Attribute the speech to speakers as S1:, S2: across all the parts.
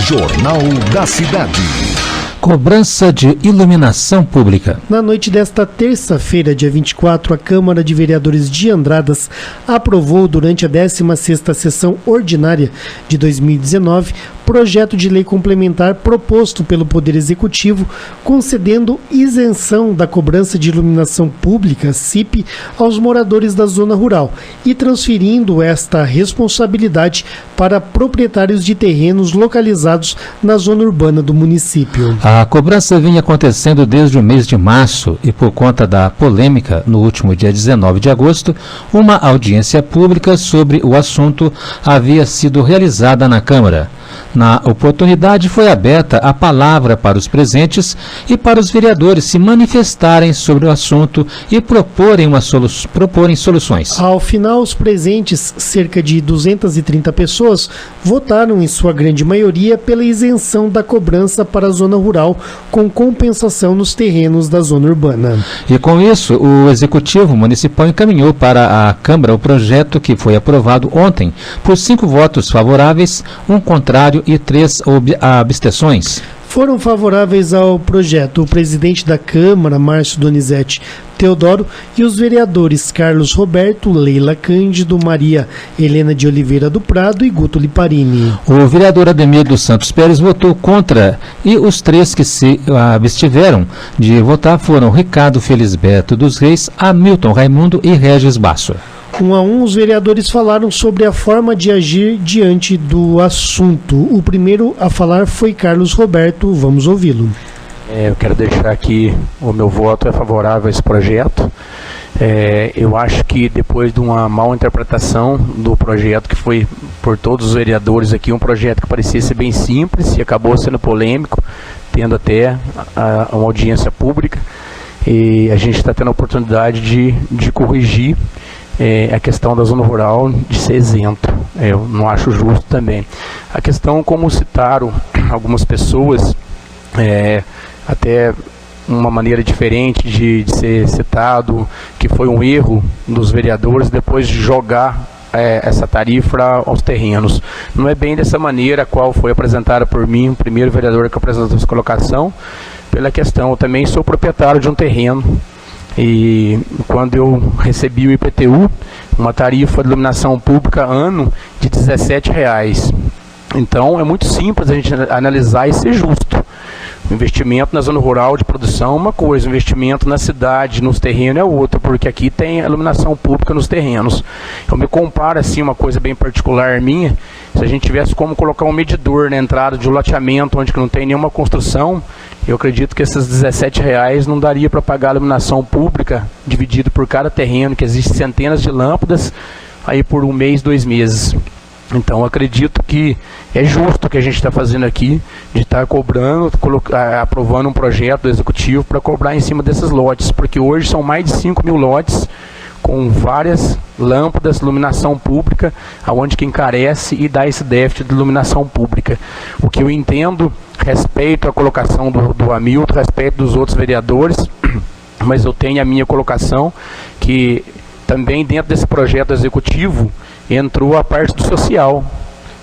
S1: Jornal da Cidade.
S2: Cobrança de iluminação pública.
S3: Na noite desta terça-feira, dia 24, a Câmara de Vereadores de Andradas aprovou durante a 16ª sessão ordinária de 2019 projeto de lei complementar proposto pelo Poder Executivo, concedendo isenção da cobrança de iluminação pública, CIP, aos moradores da zona rural e transferindo esta responsabilidade para proprietários de terrenos localizados na zona urbana do município.
S2: A cobrança vinha acontecendo desde o mês de março e, por conta da polêmica, no último dia 19 de agosto, uma audiência pública sobre o assunto havia sido realizada na Câmara. Na oportunidade, foi aberta a palavra para os presentes e para os vereadores se manifestarem sobre o assunto e proporem soluções.
S3: Ao final, os presentes, cerca de 230 pessoas, votaram em sua grande maioria pela isenção da cobrança para a zona rural, com compensação nos terrenos da zona urbana.
S2: E com isso, o Executivo Municipal encaminhou para a Câmara o projeto que foi aprovado ontem por 5 votos favoráveis, 1 contrário e 3 abstenções.
S3: Foram favoráveis ao projeto o presidente da Câmara, Márcio Donizete Teodoro, e os vereadores Carlos Roberto, Leila Cândido, Maria Helena de Oliveira do Prado e Guto Liparini.
S2: O vereador Ademir dos Santos Pérez votou contra e os 3 que se abstiveram de votar foram Ricardo Felisberto dos Reis, Hamilton Raimundo e Regis Basso.
S3: 1 a 1, os vereadores falaram sobre a forma de agir diante do assunto. O primeiro a falar foi Carlos Roberto. Vamos ouvi-lo.
S4: Eu quero deixar aqui o meu voto é favorável a esse projeto. Eu acho que depois de uma mal interpretação do projeto que foi por todos os vereadores aqui, um projeto que parecia ser bem simples e acabou sendo polêmico, tendo até uma audiência pública, e a gente está tendo a oportunidade de corrigir a questão da zona rural de ser isento. Eu não acho justo também. A questão, como citaram algumas pessoas, até uma maneira diferente de ser citado, que foi um erro dos vereadores depois de jogar essa tarifa aos terrenos. Não é bem dessa maneira a qual foi apresentada por mim, o primeiro vereador que apresentou essa colocação, pela questão, eu também sou proprietário de um terreno. E quando eu recebi o IPTU, uma tarifa de iluminação pública ano de R$17. Então é muito simples a gente analisar e ser justo. O investimento na zona rural de produção é uma coisa, o investimento na cidade, nos terrenos é outra, porque aqui tem iluminação pública nos terrenos. Eu me comparo assim, uma coisa bem particular minha, se a gente tivesse como colocar um medidor na entrada de um loteamento onde não tem nenhuma construção, eu acredito que esses R$17 não daria para pagar a iluminação pública, dividido por cada terreno, que existe centenas de lâmpadas, aí por 1 mês, 2 meses. Então, acredito que é justo o que a gente está fazendo aqui, de estar cobrando, aprovando um projeto do Executivo para cobrar em cima desses lotes, porque hoje são mais de 5.000 lotes, com várias lâmpadas, iluminação pública, aonde que encarece e dá esse déficit de iluminação pública. O que eu entendo, respeito à colocação do Hamilton, respeito dos outros vereadores, mas eu tenho a minha colocação, que também dentro desse projeto executivo entrou a parte do social.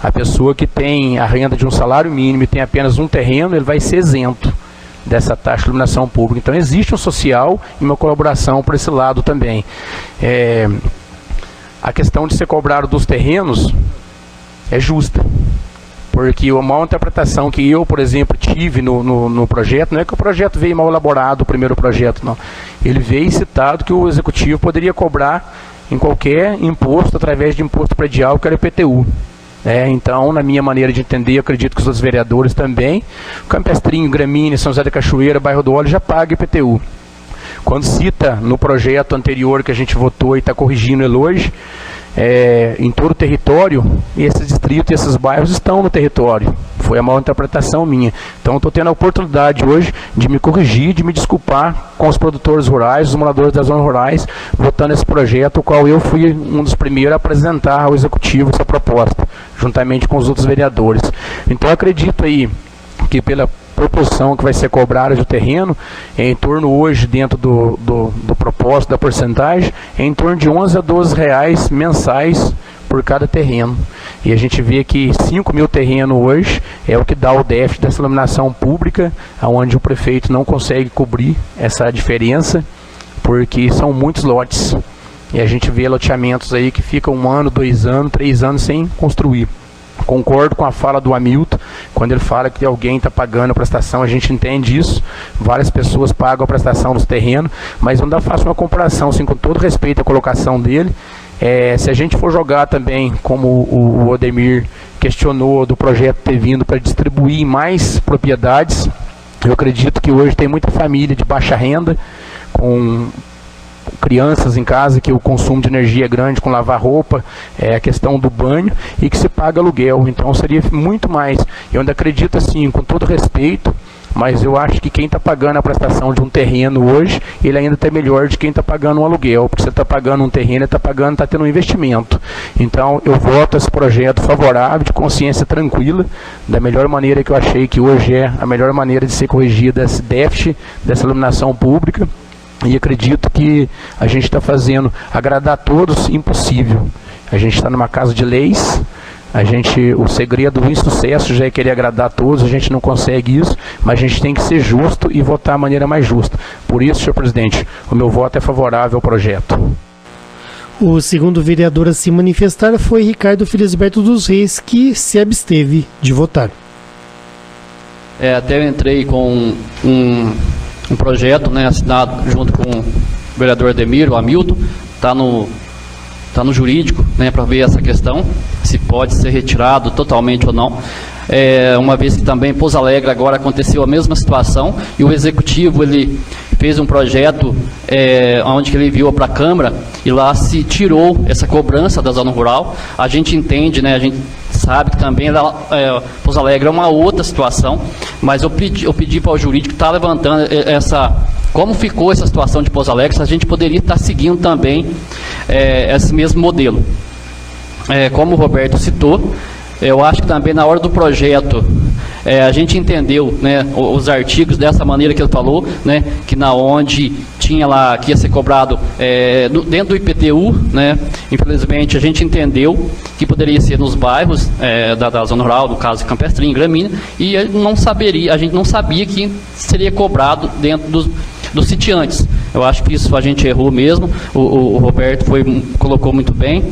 S4: A pessoa que tem a renda de um salário mínimo e tem apenas um terreno, ele vai ser isento dessa taxa de iluminação pública. Então existe um social e uma colaboração por esse lado também. A questão de ser cobrado dos terrenos é justa, porque a mal interpretação que eu, por exemplo, tive no projeto, não é que o projeto veio mal elaborado, o primeiro projeto, não. Ele veio citado que o Executivo poderia cobrar em qualquer imposto, através de imposto predial, que era IPTU. Então, na minha maneira de entender, eu acredito que os outros vereadores também, Campestrinho, Gramínea, São José da Cachoeira, Bairro do Óleo, já paga IPTU. Quando cita no projeto anterior que a gente votou e está corrigindo ele hoje, em todo o território, esses distritos e esses bairros estão no território. Foi a maior interpretação minha. Então, estou tendo a oportunidade hoje de me corrigir, de me desculpar com os produtores rurais, os moradores das zonas rurais, votando esse projeto, o qual eu fui um dos primeiros a apresentar ao Executivo essa proposta, juntamente com os outros vereadores. Então, acredito aí que proporção que vai ser cobrada do terreno é em torno hoje, dentro do propósito da porcentagem, é em torno de 11 a 12 reais mensais por cada terreno. E a gente vê que 5 mil terrenos hoje é o que dá o déficit dessa iluminação pública, onde o prefeito não consegue cobrir essa diferença, porque são muitos lotes. E a gente vê loteamentos aí que ficam 1 ano, 2 anos, 3 anos sem construir. Concordo com a fala do Hamilton, quando ele fala que alguém está pagando a prestação, a gente entende isso, várias pessoas pagam a prestação dos terrenos, mas não dá fácil uma comparação, assim, com todo respeito à colocação dele. Se a gente for jogar também, como o Odemir questionou, do projeto ter vindo para distribuir mais propriedades, eu acredito que hoje tem muita família de baixa renda, com crianças em casa, que o consumo de energia é grande, com lavar roupa, a questão do banho, e que se paga aluguel. Então seria muito mais. Eu ainda acredito, assim, com todo respeito, mas eu acho que quem está pagando a prestação de um terreno hoje, ele ainda está melhor de quem está pagando um aluguel, porque você está pagando um terreno, está tendo um investimento. Então eu voto esse projeto favorável, de consciência tranquila, da melhor maneira que eu achei que hoje é a melhor maneira de ser corrigida esse déficit dessa iluminação pública. E acredito que a gente está fazendo agradar a todos, impossível. A gente está numa casa de leis, o segredo do insucesso já é querer agradar a todos, a gente não consegue isso, mas a gente tem que ser justo e votar da maneira mais justa. Por isso, senhor presidente, o meu voto é favorável ao projeto.
S3: O segundo vereador a se manifestar foi Ricardo Felisberto dos Reis, que se absteve de votar.
S5: Até eu entrei com um projeto, né, assinado junto com o vereador Ademir, o Hamilton, está no jurídico, né, para ver essa questão, se pode ser retirado totalmente ou não. Uma vez que também em Pouso Alegre agora aconteceu a mesma situação, e o executivo ele fez um projeto onde ele enviou para a Câmara, e lá se tirou essa cobrança da zona rural. A gente entende, né, a gente sabe que também Pouso Alegre é uma outra situação, mas eu pedi para o jurídico estar levantando como ficou essa situação de Pouso Alegre, se a gente poderia estar seguindo também esse mesmo modelo. Como o Roberto citou, eu acho que também na hora do projeto a gente entendeu, né, os artigos dessa maneira que ele falou, né, que na onde tinha lá que ia ser cobrado dentro do IPTU, né, infelizmente a gente entendeu que poderia ser nos bairros da zona rural, no caso de Campestrinho, Gramínea, e a gente não sabia que seria cobrado dentro dos sitiantes. Eu acho que isso a gente errou mesmo, o Roberto colocou muito bem.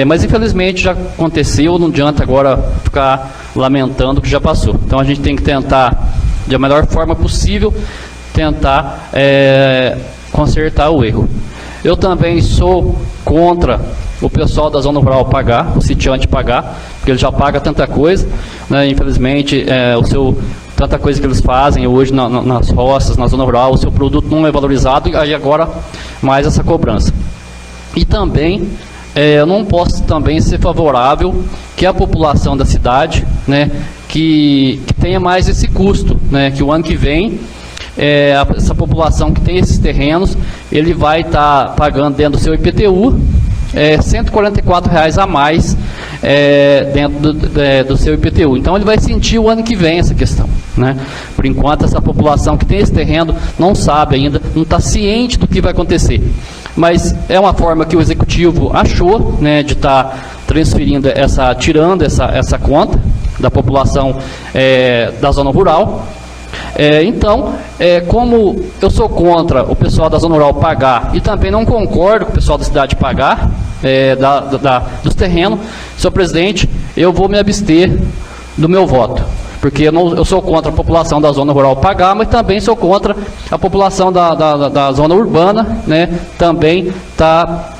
S5: Mas infelizmente já aconteceu, não adianta agora ficar lamentando que já passou. Então a gente tem que tentar, da melhor forma possível, tentar consertar o erro. Eu também sou contra o pessoal da zona rural pagar, o sitiante pagar, porque ele já paga tanta coisa, né? Infelizmente tanta coisa que eles fazem hoje nas roças, na zona rural, o seu produto não é valorizado, e aí agora mais essa cobrança. E também eu não posso também ser favorável que a população da cidade, né, que tenha mais esse custo, né, que o ano que vem essa população que tem esses terrenos, ele vai estar pagando dentro do seu IPTU R$ 144 a mais dentro do seu IPTU. Então ele vai sentir o ano que vem essa questão, né? Por enquanto essa população que tem esse terreno não sabe ainda, não está ciente do que vai acontecer. Mas é uma forma que o executivo achou, né, de estar transferindo tirando essa conta da população da zona rural. Então, como eu sou contra o pessoal da zona rural pagar, e também não concordo com o pessoal da cidade pagar dos terrenos, senhor presidente, eu vou me abster do meu voto. Porque eu sou contra a população da zona rural pagar, mas também sou contra a população da zona urbana, né, também está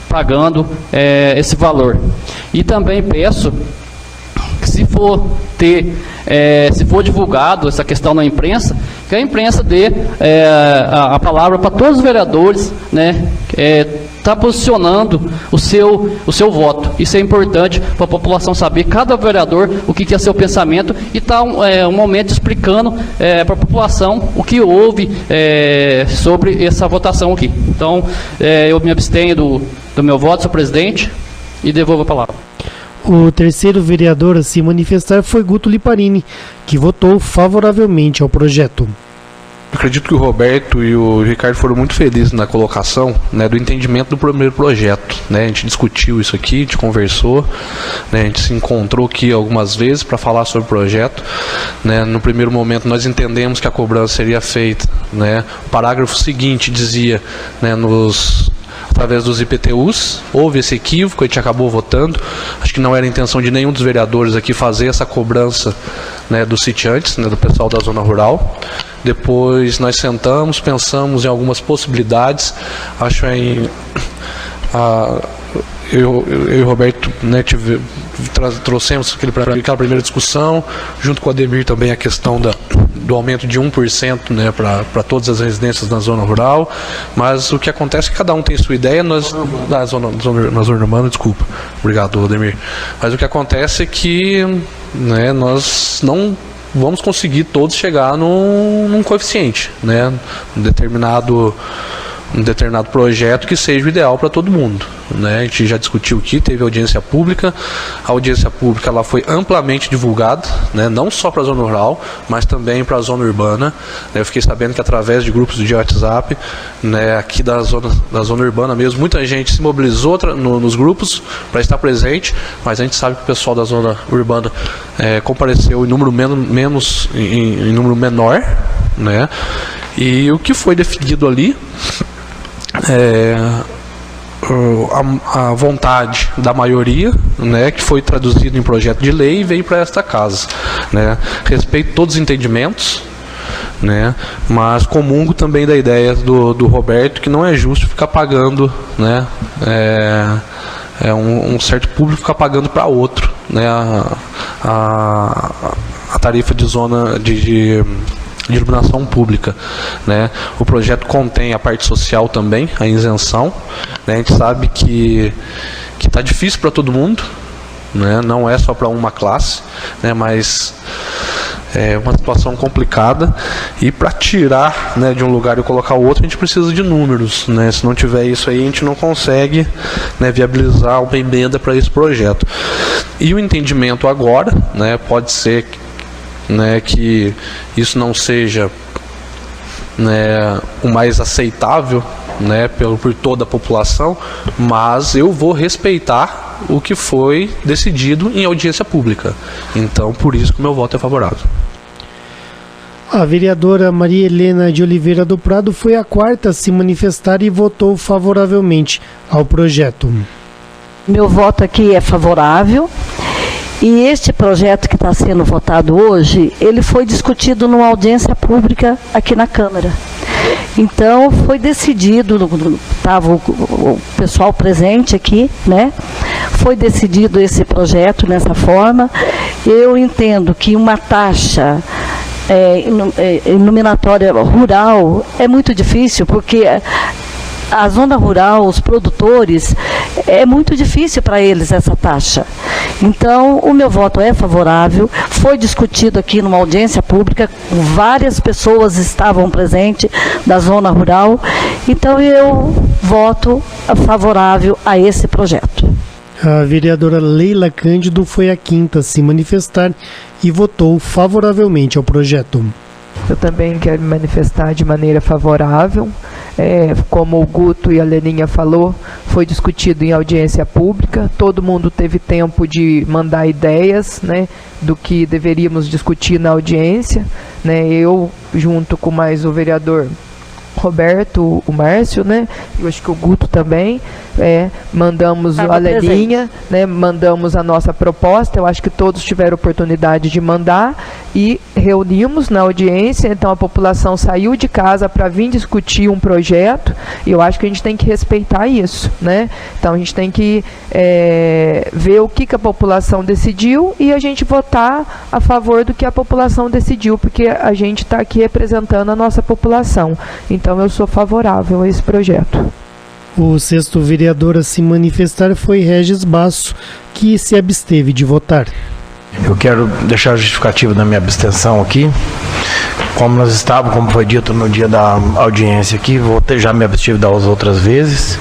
S5: pagando esse valor. E também peço que se for divulgado essa questão na imprensa, que a imprensa dê a palavra para todos os vereadores, né, está posicionando o seu voto. Isso é importante para a população saber, cada vereador, o que é seu pensamento, e está um momento explicando para a população o que houve sobre essa votação aqui. Então, eu me abstenho do meu voto, senhor presidente, e devolvo a palavra.
S3: O terceiro vereador a se manifestar foi Guto Liparini, que votou favoravelmente ao projeto.
S6: Acredito que o Roberto e o Ricardo foram muito felizes na colocação, né, do entendimento do primeiro projeto, né? A gente discutiu isso aqui, a gente conversou, né, a gente se encontrou aqui algumas vezes para falar sobre o projeto, né? No primeiro momento nós entendemos que a cobrança seria feita, né? O parágrafo seguinte dizia, né, através dos IPTUs, houve esse equívoco, a gente acabou votando. Acho que não era a intenção de nenhum dos vereadores aqui fazer essa cobrança, né, dos sitiantes, né, do pessoal da zona rural. Depois nós sentamos, pensamos em algumas possibilidades. Acho eu e o Roberto, né, trouxemos aquela primeira discussão, junto com o Ademir também a questão do aumento de 1%, né, para todas as residências na zona rural. Mas o que acontece é que cada um tem sua ideia. Na zona urbana, desculpa. Obrigado, Ademir. Mas o que acontece é que, né, nós não vamos conseguir todos chegar num coeficiente, né, um determinado projeto que seja o ideal para todo mundo, né? A gente já discutiu aqui, teve audiência pública. A audiência pública ela foi amplamente divulgada, né? Não só para a zona rural, mas também para a zona urbana. Eu fiquei sabendo que através de grupos de WhatsApp, né, aqui da zona urbana mesmo, muita gente se mobilizou nos grupos para estar presente, mas a gente sabe que o pessoal da zona urbana compareceu em número em número menor, né? E o que foi definido ali a vontade da maioria, né, que foi traduzido em projeto de lei e veio para esta casa, né. Respeito todos os entendimentos, né, mas comungo também da ideia do Roberto, que não é justo ficar pagando, né, um certo público ficar pagando para outro, né, a tarifa de zona de iluminação pública, né? O projeto contém a parte social também, a isenção, né? A gente sabe que está difícil para todo mundo, né? Não é só para uma classe, né? Mas é uma situação complicada, e para tirar, né, de um lugar e colocar o outro, a gente precisa de números, né? Se não tiver isso aí, a gente não consegue, né, viabilizar uma emenda para esse projeto. E o entendimento agora, né, pode ser, né, que isso não seja, né, o mais aceitável, né, por toda a população, mas eu vou respeitar o que foi decidido em audiência pública. Então, por isso que o meu voto é favorável.
S3: A vereadora Maria Helena de Oliveira do Prado foi a quarta a se manifestar e votou favoravelmente ao projeto.
S7: Meu voto aqui é favorável. E este projeto que está sendo votado hoje, ele foi discutido numa audiência pública aqui na Câmara. Então, foi decidido, estava o pessoal presente aqui, né? Foi decidido esse projeto nessa forma. Eu entendo que uma taxa iluminatória rural é muito difícil, porque a zona rural, os produtores, é muito difícil para eles essa taxa. Então, o meu voto é favorável. Foi discutido aqui numa audiência pública, várias pessoas estavam presentes da zona rural. Então, eu voto favorável a esse projeto.
S3: A vereadora Leila Cândido foi a quinta a se manifestar e votou favoravelmente ao projeto.
S8: Eu também quero me manifestar de maneira favorável. Como o Guto e a Leninha falou, foi discutido em audiência pública, todo mundo teve tempo de mandar ideias, né, do que deveríamos discutir na audiência, né. Eu, junto com mais o vereador Roberto, o Márcio, né, eu acho que o Guto também, mandamos a Leninha, né, mandamos a nossa proposta. Eu acho que todos tiveram oportunidade de mandar e reunimos na audiência. Então a população saiu de casa para vir discutir um projeto, e eu acho que a gente tem que respeitar isso, né? Então a gente tem que ver o que a população decidiu e a gente votar a favor do que a população decidiu, porque a gente está aqui representando a nossa população. Então eu sou favorável a esse projeto.
S3: O sexto vereador a se manifestar foi Regis Basso, que se absteve de votar.
S9: Eu quero deixar a justificativa da minha abstenção aqui. Como foi dito no dia da audiência aqui, já me abstive das outras vezes.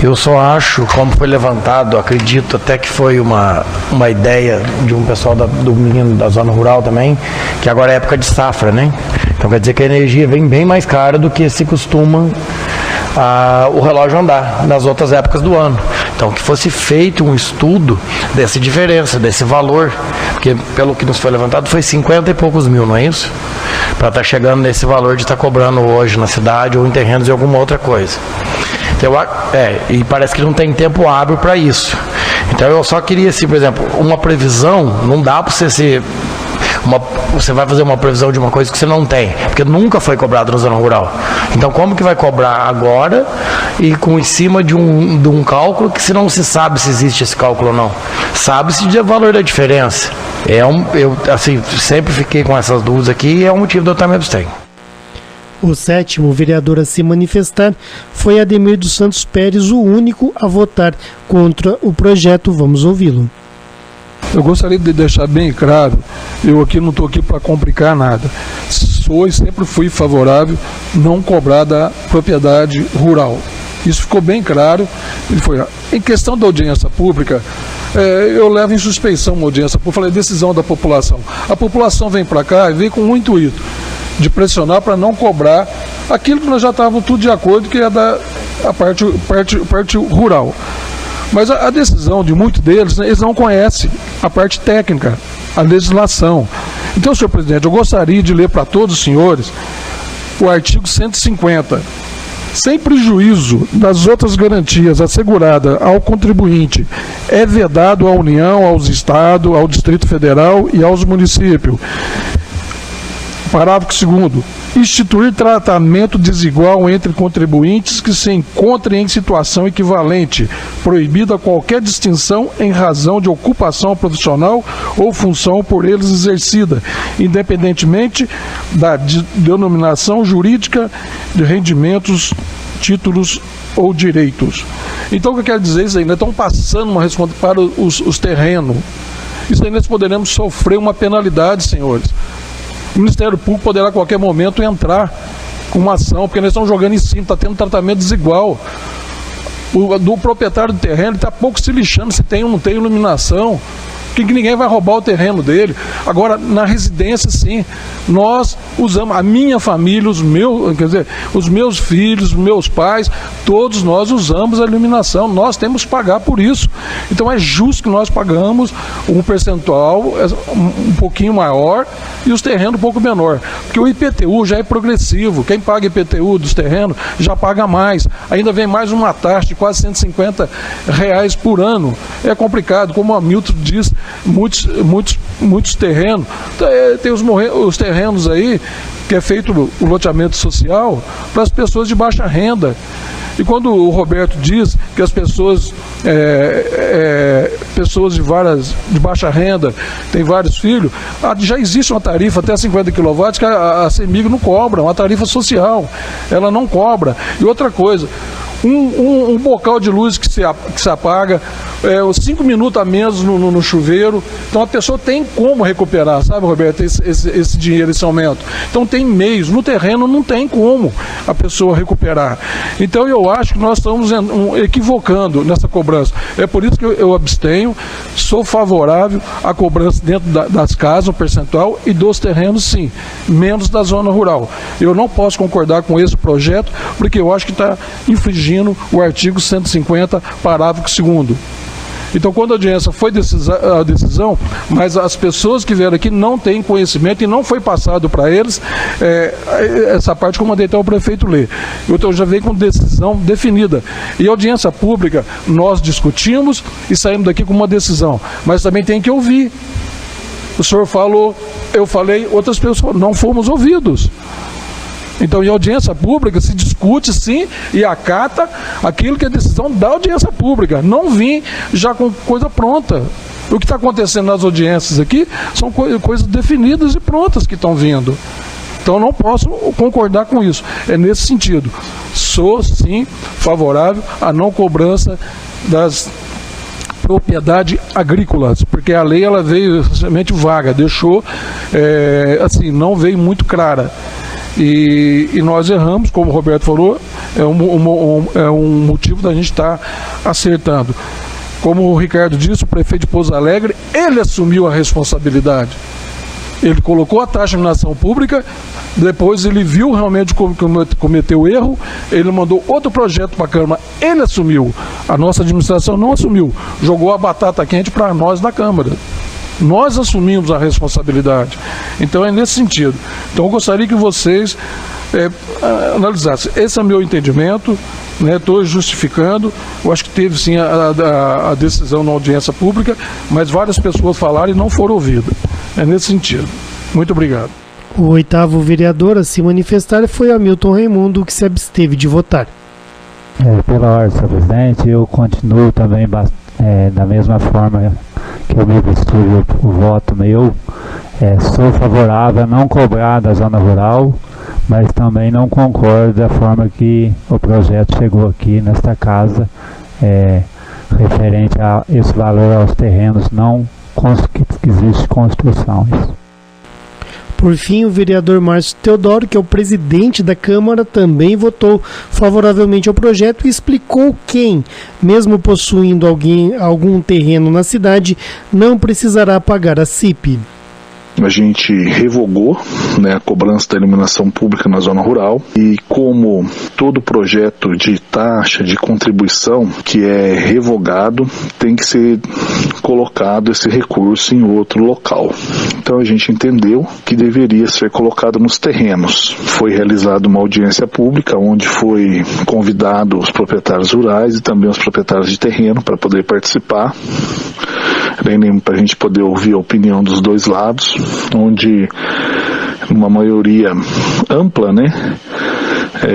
S9: Eu só acho, como foi levantado, acredito até que foi uma ideia de um pessoal do menino da zona rural também, que agora é época de safra, né? Então quer dizer que a energia vem bem mais cara do que se costuma o relógio andar nas outras épocas do ano. Então que fosse feito um estudo dessa diferença, desse valor, porque pelo que nos foi levantado foi 50 e poucos mil, não é isso? Para estar chegando nesse valor de estar cobrando hoje na cidade ou em terrenos de alguma outra coisa. Então, e parece que não tem tempo hábil para isso. Então eu só queria, assim, por exemplo, uma previsão, não dá para você você vai fazer uma previsão de uma coisa que você não tem, porque nunca foi cobrado na zona rural. Então como que vai cobrar agora e em cima de um cálculo que se não se sabe se existe esse cálculo ou não? Sabe-se o valor da diferença. Eu assim, sempre fiquei com essas dúvidas aqui e é um motivo de eu estar me abstendo.
S3: O 7º vereador a se manifestar foi Ademir dos Santos Pérez, o único a votar contra o projeto. Vamos ouvi-lo.
S10: Eu gostaria de deixar bem claro, eu aqui não estou aqui para complicar nada. Sou e sempre fui favorável não cobrar da propriedade rural. Isso ficou bem claro. Em questão da audiência pública, eu levo em suspeição uma audiência pública, falei decisão da população. A população vem para cá e vem com um intuito de pressionar para não cobrar aquilo que nós já estávamos tudo de acordo, que é a parte rural. Mas a decisão de muitos deles, né, eles não conhecem a parte técnica, a legislação. Então, senhor presidente, eu gostaria de ler para todos os senhores o artigo 150. Sem prejuízo das outras garantias asseguradas ao contribuinte, é vedado à União, aos Estados, ao Distrito Federal e aos municípios. Parágrafo 2º. Instituir tratamento desigual entre contribuintes que se encontrem em situação equivalente, proibida qualquer distinção em razão de ocupação profissional ou função por eles exercida, independentemente da denominação jurídica de rendimentos, títulos ou direitos. Então, o que eu quero dizer é isso aí, nós estamos passando uma responsabilidade para os terrenos. Isso aí nós poderemos sofrer uma penalidade, senhores. O Ministério Público poderá a qualquer momento entrar com uma ação, porque nós estamos jogando em cima, está tendo tratamento desigual. Do proprietário do terreno está pouco se lixando se tem ou não tem iluminação, que ninguém vai roubar o terreno dele. Agora, na residência, sim, nós usamos, a minha família, os meus filhos, os meus pais, todos nós usamos a iluminação, nós temos que pagar por isso. Então é justo que nós pagamos um percentual um pouquinho maior e os terrenos um pouco menor, porque o IPTU já é progressivo, quem paga IPTU dos terrenos já paga mais, ainda vem mais uma taxa de quase R$150 por ano. É complicado, como o Hamilton diz, muitos terrenos, tem os terrenos aí que é feito o loteamento social para as pessoas de baixa renda. E quando o Roberto diz que as pessoas de baixa renda têm vários filhos, já existe uma tarifa até 50 kW que a CEMIG não cobra, uma tarifa social, ela não cobra. E outra coisa, um bocal de luz que se apaga, 5 minutos a menos no chuveiro, então a pessoa tem como recuperar, sabe, Roberto, esse dinheiro, esse aumento. Então tem meios, no terreno não tem como a pessoa recuperar. Então eu acho que nós estamos equivocando nessa cobrança. É por isso que eu abstenho, sou favorável à cobrança dentro das casas, o percentual, e dos terrenos sim, menos da zona rural. Eu não posso concordar com esse projeto, porque eu acho que está infringindo o artigo 150, parágrafo 2º. Então, quando a audiência foi a decisão, mas as pessoas que vieram aqui não têm conhecimento e não foi passado para eles essa parte, como mandei até o prefeito ler. Então, já veio com decisão definida. E a audiência pública, nós discutimos e saímos daqui com uma decisão. Mas também tem que ouvir. O senhor falou, eu falei, outras pessoas não fomos ouvidos. Então, em audiência pública se discute sim e acata aquilo que é decisão da audiência pública, não vir já com coisa pronta. O que está acontecendo nas audiências aqui são coisas definidas e prontas que estão vindo. Então, não posso concordar com isso. É nesse sentido. Sou sim favorável à não cobrança das propriedade agrícolas, porque a lei ela veio realmente vaga, deixou, assim, não veio muito clara. E nós erramos, como o Roberto falou, é um motivo da gente estar acertando. Como o Ricardo disse, o prefeito de Pouso Alegre, ele assumiu a responsabilidade. Ele colocou a taxa de iluminação pública, depois ele viu realmente como cometeu erro, ele mandou outro projeto para a Câmara, ele assumiu. A nossa administração não assumiu, jogou a batata quente para nós na Câmara. Nós assumimos a responsabilidade. Então é nesse sentido. Então eu gostaria que vocês analisassem. Esse é o meu entendimento, estou justificando. Eu acho que teve sim a decisão na audiência pública, mas várias pessoas falaram e não foram ouvidas. É nesse sentido. Muito obrigado.
S3: O 8º vereador a se manifestar foi Hamilton Raimundo, que se absteve de votar.
S11: Pela ordem, senhor presidente, eu continuo também da mesma forma que eu me vesti o voto meu. Sou favorável a não cobrar da zona rural, mas também não concordo da forma que o projeto chegou aqui nesta casa, referente a esse valor aos terrenos não que existe construção.
S3: Por fim, o vereador Márcio Teodoro, que é o presidente da Câmara, também votou favoravelmente ao projeto e explicou que, mesmo possuindo algum terreno na cidade, não precisará pagar a CIP.
S12: A gente revogou a cobrança da iluminação pública na zona rural e, como todo projeto de taxa, de contribuição que é revogado, tem que ser colocado esse recurso em outro local. Então a gente entendeu que deveria ser colocado nos terrenos. Foi realizada uma audiência pública onde foi convidado os proprietários rurais e também os proprietários de terreno para poder participar, para a gente poder ouvir a opinião dos dois lados, onde uma maioria ampla,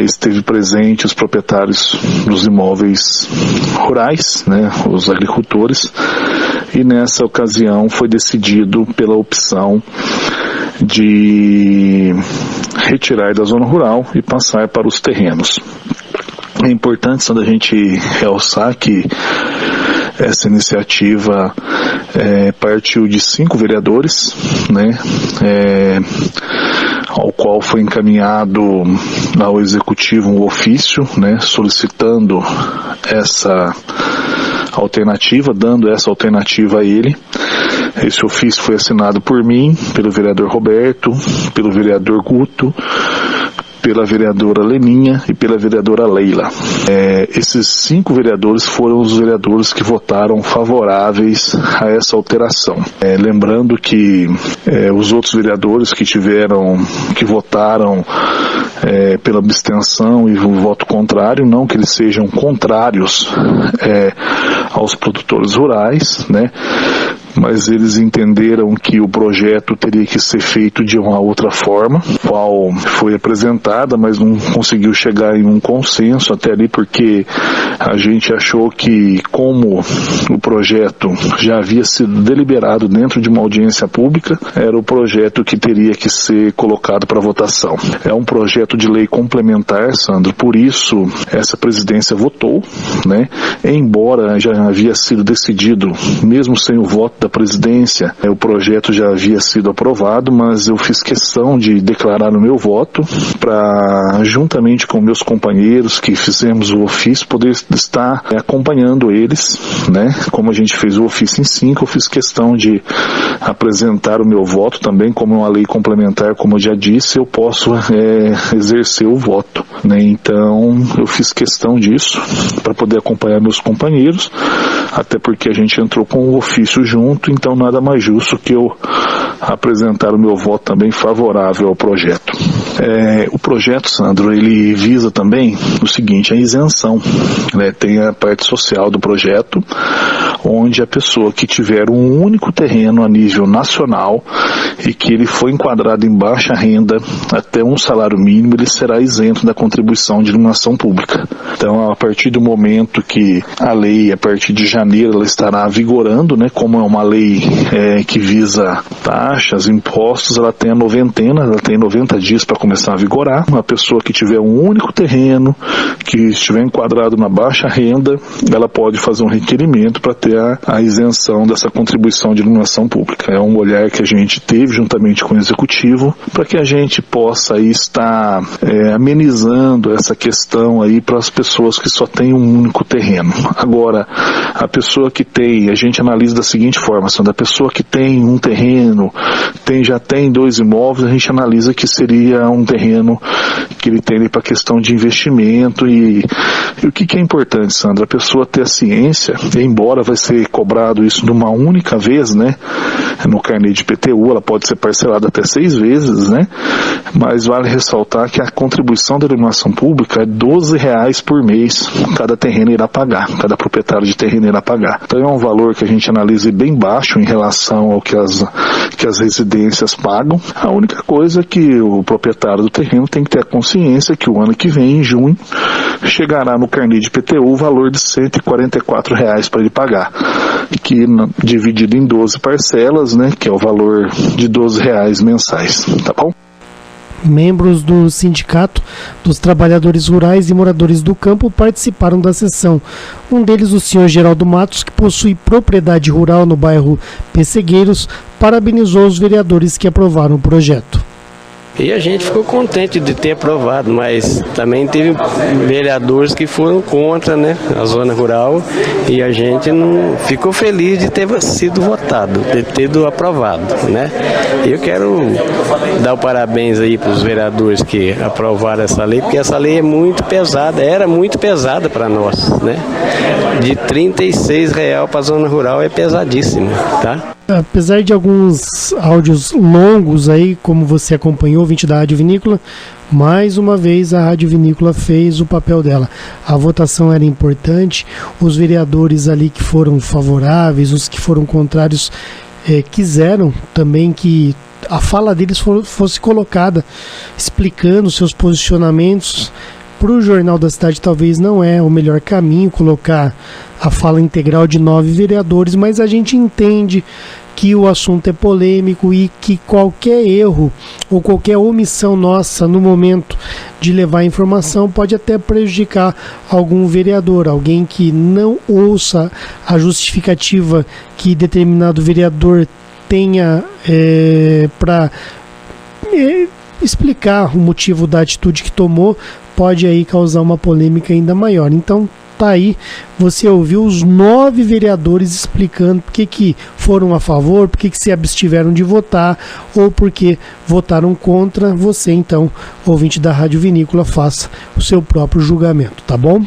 S12: esteve presente os proprietários dos imóveis rurais, os agricultores, e nessa ocasião foi decidido pela opção de retirar da zona rural e passar para os terrenos. É importante só da gente realçar que essa iniciativa partiu de 5 vereadores, ao qual foi encaminhado ao Executivo um ofício, solicitando essa alternativa, dando essa alternativa a ele. Esse ofício foi assinado por mim, pelo vereador Roberto, pelo vereador Guto, pela vereadora Leninha e pela vereadora Leila. Esses 5 vereadores foram os vereadores que votaram favoráveis a essa alteração. Lembrando que os outros vereadores que votaram pela abstenção e o voto contrário, não que eles sejam contrários aos produtores rurais, mas eles entenderam que o projeto teria que ser feito de uma outra forma, qual foi apresentada, mas não conseguiu chegar em um consenso até ali, porque a gente achou que, como o projeto já havia sido deliberado dentro de uma audiência pública, era o projeto que teria que ser colocado para votação. É um projeto de lei complementar, Sandro, por isso essa presidência votou, embora já havia sido decidido, mesmo sem o voto da presidência, o projeto já havia sido aprovado, mas eu fiz questão de declarar o meu voto para, juntamente com meus companheiros que fizemos o ofício, poder estar acompanhando eles, como a gente fez o ofício em 5, eu fiz questão de apresentar o meu voto também, como uma lei complementar, como eu já disse, eu posso exercer o voto, então eu fiz questão disso para poder acompanhar meus companheiros, até porque a gente entrou com o ofício junto, então nada mais justo que eu apresentar o meu voto também favorável ao projeto. O projeto, Sandro, ele visa também o seguinte, a isenção, tem a parte social do projeto, onde a pessoa que tiver um único terreno a nível nacional e que ele foi enquadrado em baixa renda até um salário mínimo, ele será isento da contribuição de iluminação pública. Então, a partir do momento que a lei, a partir de janeiro, ela estará vigorando, como é uma lei que visa taxas, impostos, ela tem 90 dias para começar a vigorar. Uma pessoa que tiver um único terreno, que estiver enquadrado na baixa renda, ela pode fazer um requerimento para ter sobre a isenção dessa contribuição de iluminação pública. É um olhar que a gente teve juntamente com o Executivo para que a gente possa aí estar amenizando essa questão aí para as pessoas que só têm um único terreno. Agora, a pessoa que tem, a gente analisa da seguinte forma, Sandra, a pessoa que tem um terreno, já tem 2 imóveis, a gente analisa que seria um terreno que ele tem para questão de investimento e o que é importante, Sandra, a pessoa ter a ciência, embora vai ser cobrado isso de uma única vez, né, no carnê de IPTU, ela pode ser parcelada até 6 vezes, né, mas vale ressaltar que a contribuição da iluminação pública é R$12 por mês, cada terreno irá pagar, cada proprietário de terreno irá pagar. Então é um valor que a gente analisa bem baixo em relação ao que as residências pagam. A única coisa é que o proprietário do terreno tem que ter a consciência que o ano que vem, em junho, chegará no carnê de IPTU o valor de R$144 para ele pagar, que dividido em 12 parcelas, né, que é o valor de R$12 mensais, tá bom?
S3: Membros do Sindicato dos Trabalhadores Rurais e Moradores do Campo participaram da sessão. Um deles, o senhor Geraldo Matos, que possui propriedade rural no bairro Pessegueiros, parabenizou os vereadores que aprovaram o projeto.
S13: E a gente ficou contente de ter aprovado, mas também teve vereadores que foram contra, né, a zona rural, e a gente não ficou feliz de ter sido votado, de ter sido aprovado, né? Eu quero dar o parabéns aí para os vereadores que aprovaram essa lei, porque essa lei é muito pesada, era muito pesada para nós, né? De R$36 para a zona rural é pesadíssimo, tá?
S3: Apesar de alguns áudios longos aí, como você acompanhou, ouvinte da Rádio Vinícola, mais uma vez a Rádio Vinícola fez o papel dela. A votação era importante, os vereadores ali que foram favoráveis, os que foram contrários, quiseram também que a fala deles fosse colocada, explicando seus posicionamentos. Para o Jornal da Cidade talvez não é o melhor caminho colocar a fala integral de 9 vereadores, mas a gente entende que o assunto é polêmico e que qualquer erro ou qualquer omissão nossa no momento de levar a informação pode até prejudicar algum vereador, alguém que não ouça a justificativa que determinado vereador tenha para explicar o motivo da atitude que tomou, pode aí causar uma polêmica ainda maior. Então tá aí, você ouviu os 9 vereadores explicando por que foram a favor, por que se abstiveram de votar ou por que votaram contra. Você então, ouvinte da Rádio Vinícola, faça o seu próprio julgamento, tá bom?